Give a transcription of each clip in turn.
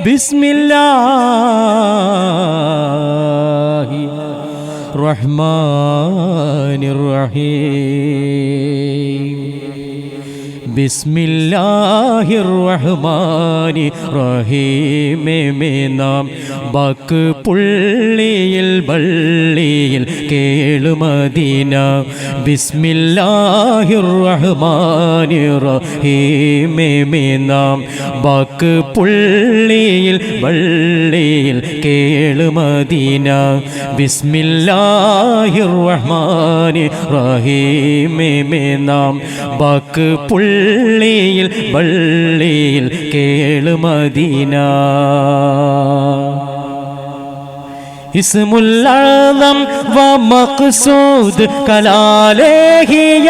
ബിസ്മില്ലാഹിർ റഹ്മാനിർ റഹീം. ബിസ്മില്ലാഹിർ റഹ്മാനിർ റഹീം. നാം ബാക്ക് പുള്ളിയിൽ ബള്ളിയിൽ കേളുമദീന. ബിസ്മില്ലാഹിർ റഹ്മാനിർ റഹീം. നാം ബാക്ക് പുള്ളിയിൽ ബള്ളിയിൽ കേളുമദീന. ബിസ്മില്ലാഹിർ റഹ്മാനിർ റഹീം. നാം ബാക്ക് പുള്ളിയിൽ ബള്ളിയിൽ കേളുമദീന. ഇസ്മുൽ അഅ്ലം വ മഖ്സൂദ് കലാലേഹിയ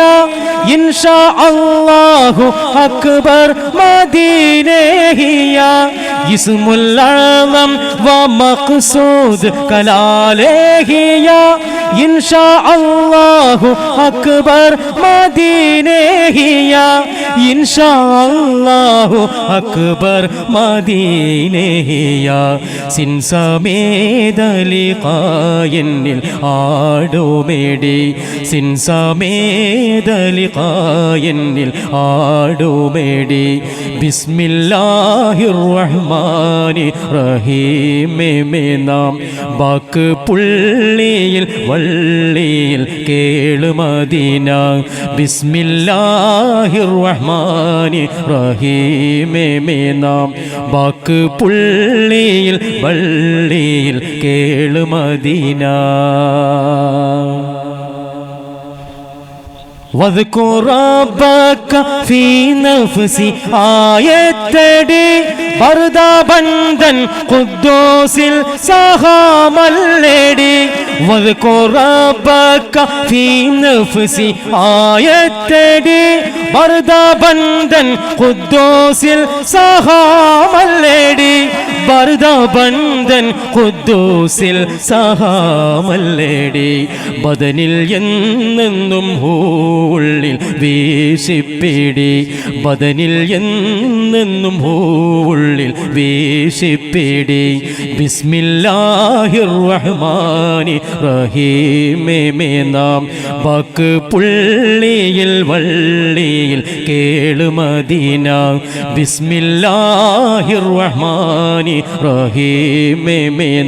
ഇൻഷാ അല്ലാഹു അക്ബർ മദീനഹിയ. ഇസ്മുൽ അഅ്ലം വ മഖ്സൂദ് കലാലേഹിയ ഇൻഷാ അല്ലാഹു അക്ബർ മദീനഹിയ. ഇൻഷാ അല്ലാഹു അക്ബർ മദീനഹിയ. സിൻസമേദലിഖായന്നിൽ ആടുമേടി. സിൻസമേദലിഖായന്നിൽ ആടുമേടി. ബിസ്മില്ലാഹിർ റഹ്മാനിർ റഹീം. നാം ബാക്ക് പുള്ളിയിൽ വള്ളിയിൽ കേളുമദീന. ബിസ്മില്ലാഹിർ റഹ്മാനിർ റഹീം. നാം ബാക്ക് പുള്ളിയിൽ വള്ളിയിൽ കേളുമദീന. വദ്കുർ റബ്ബക ഫീ നഫ്സി ആയത്തടി ബർദാ ബന്ദൻ ഖുദ്ദൂസിൽ സഹാമല്ലടി. വദ്കുർ റബ്ബക ഫീ നഫ്സി ആയത്തടി ബർദാ ബന്ദൻ ഖുദ്ദൂസിൽ സഹാമല്ലടി. ബർദാ ബന്ദൻ ഖുദ്ദൂസിൽ സഹാമല്ലടി. ബദനിൽ എന്നെന്നും ഉള്ളിൽ വീശിപ്പിടി. ബദനിൽ എന്നെന്നും ഉള്ളിൽ വീശിപ്പിടി. ബിസ്മില്ലാഹിർ റഹ്മാനിർ റഹീം. നാം ബാക്ക് പുള്ളിയിൽ വള്ളിയിൽ കേളുമദീന. ബിസ്മില്ലാഹിർ റഹ്മാനിർ റഹീം.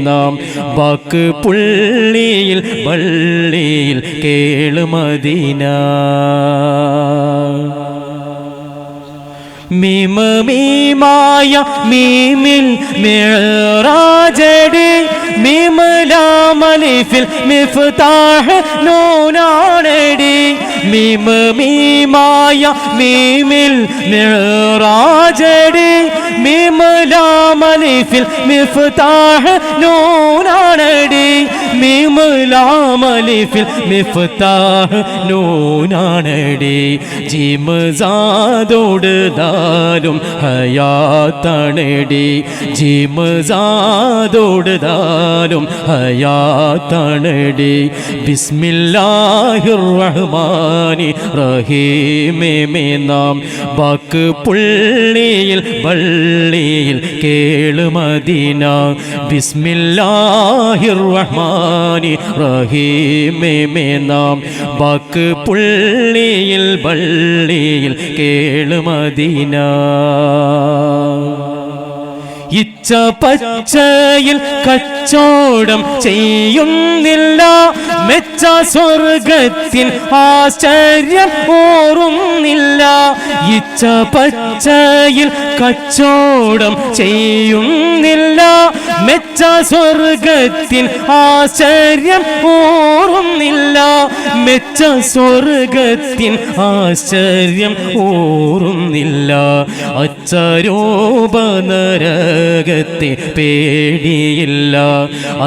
നാം ബാക്ക് പുള്ളിയിൽ വള്ളിയിൽ കേളുമദീന. മീമ മീമായ മീമിൽ മിഅ്റാജടി. മീം ലാം അലിഫിൽ മിഫ്താഹ് നൂനാണടി. മീമ മീമായ മീമിൽ മിഅ്റാജടി. മീം ലാം അലിഫിൽ മിഫ്താഹ് നൂനാണടി. മീം ലാം അലിഫിൽ മിഫ്താഹ് നൂനാണടി. ജീം സാദോട് ദാലും ഹയാത്താണടി. ജീം സാദോട് ദാലും ഹയാത്താണടി. ബിസ്മില്ലാഹിർ റഹ്മാനിർ റഹീം. നാം ബാക്ക് പുള്ളിയിൽ വള്ളിയിൽ കേളുമദീന. ബിസ്മില്ലാഹിർ റഹ്മാനിർ റഹീം. നാം ബാക്ക് പുള്ളിയിൽ വള്ളിയിൽ കേളുമദീന. ഇച്ച പച്ചയിൽ കച്ചോടം ചെയ്യുന്നില്ല. മെച്ച സ്വർഗത്തിൻ ആശ്ചര്യം ഓറുന്നില്ല. ഇച്ച പച്ചയിൽ കച്ചോടം ചെയ്യുന്നില്ല. മെച്ച സ്വർഗത്തിൻ ആശ്ചര്യം ഓറുന്നില്ല. മെച്ച സ്വർഗത്തിൻ ആശ്ചര്യം ഓറുന്നില്ല. അച്ചരോപനരകത്തെ പേടിയില്ല.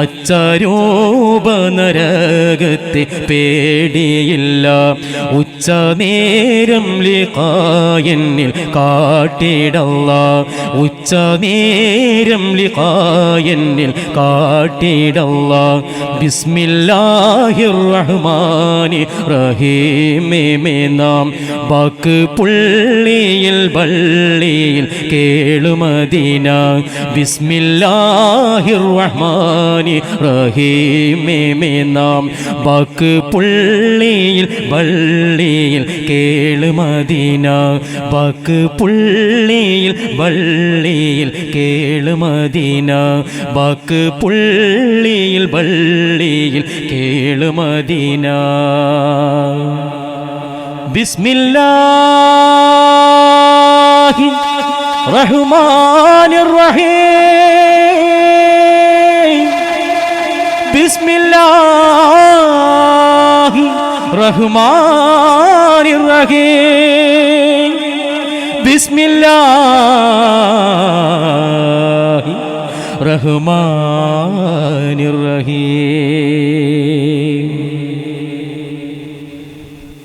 അച്ചരോപനരകത്തെ പേടിയില്ല. ഉച്ച നേരം ലിഖായന്നിൽ കാട്ടിടല്ല. ഉച്ച നേരം ലിഖായ എന്നിൽ കാട്ടിടല്ല. ബിസ്മില്ലാഹിർ റഹ്മാനിർ റഹീമേ നാം ബാക്ക് പുള്ളിയിൽ വള്ളിയിൽ കേളുമദീന. ബിസ്മില്ലാഹിർ റഹ്മാനിർ റഹീമേ നാം ബാക്ക് പുള്ളിയിൽ വള്ളിയിൽ കേളുമദീന. ബാക്ക് പുള്ളിയിൽ വള്ളിയിൽ കേളുമദീന. ബാക്ക് പുള്ളിയിൽ വള്ളിയിൽ കേളുമദീന. ബിസ്മില്ലാഹി റഹ്മാനിർ റഹീം. ബിസ്മില്ലാഹി റഹ്മാനിർ റഹീം. ബിസ്മില്ലാഹി റഹ്മാനിർ റഹീം.